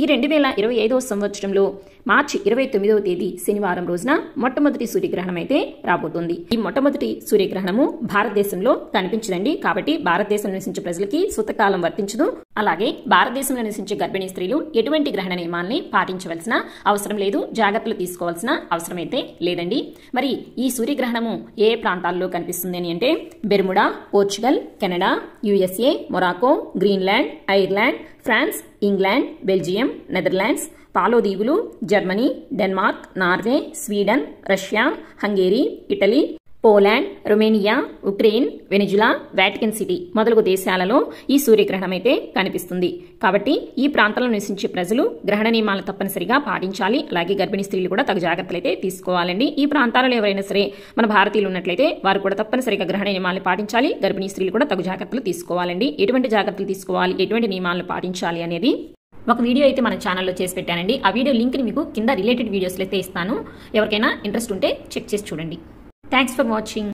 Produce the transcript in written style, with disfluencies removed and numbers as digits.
ఈ 2025వ సంవత్సరంలో మార్చి 29వ తేదీ శనివారం రోజున మొట్టమొదటి సూర్యగ్రహణం అయితే రాబోతుంది. ఈ మొట్టమొదటి సూర్యగ్రహణము భారతదేశంలో కనిపించదండి. కాబట్టి భారతదేశంలో నివసించే ప్రజలకి సూతకాలం వర్తించదు. అలాగే భారతదేశంలో నివసించే గర్భిణీ స్త్రీలు ఎటువంటి గ్రహణ నియమాల్ని పాటించవలసిన అవసరం లేదు, జాగ్రత్తలు తీసుకోవాల్సిన అవసరం అయితే లేదండి. మరి ఈ సూర్యగ్రహణము ఏ ప్రాంతాల్లో కనిపిస్తుంది అని అంటే Bermuda, Portugal, Canada, USA, Morocco, Greenland, Ireland, France, England, Belgium, Netherlands, పాలో దీవులు, Germany, Denmark, Norway, Sweden, Russia, Hungary, Italy, Poland, Romania, Ukraine, Venezuela, Vatican City మొదలగు దేశాలలో ఈ సూర్యగ్రహణం అయితే కనిపిస్తుంది. కాబట్టి ఈ ప్రాంతంలో నివసించే ప్రజలు గ్రహణ నియమాలను తప్పనిసరిగా పాటించాలి. అలాగే గర్భిణీ స్త్రీలు కూడా తగు జాగ్రత్తలు అయితే తీసుకోవాలండి. ఈ ప్రాంతాలలో ఎవరైనా సరే మన భారతీయులు ఉన్నట్లయితే వారు కూడా తప్పనిసరిగా గ్రహణ నియమాలను పాటించాలి. గర్భిణీ స్త్రీలు కూడా తగు జాగ్రత్తలు తీసుకోవాలండి. ఎటువంటి జాగ్రత్తలు తీసుకోవాలి, ఎటువంటి నియమాలను పాటించాలి అనేది ఒక వీడియో అయితే మన ఛానల్లో చేసి పెట్టానండి. ఆ వీడియో లింక్ని మీకు కింద రిలేటెడ్ వీడియోస్లో అయితే ఇస్తాను. ఎవరికైనా ఇంట్రెస్ట్ ఉంటే చెక్ చేసి చూడండి. Thanks for watching.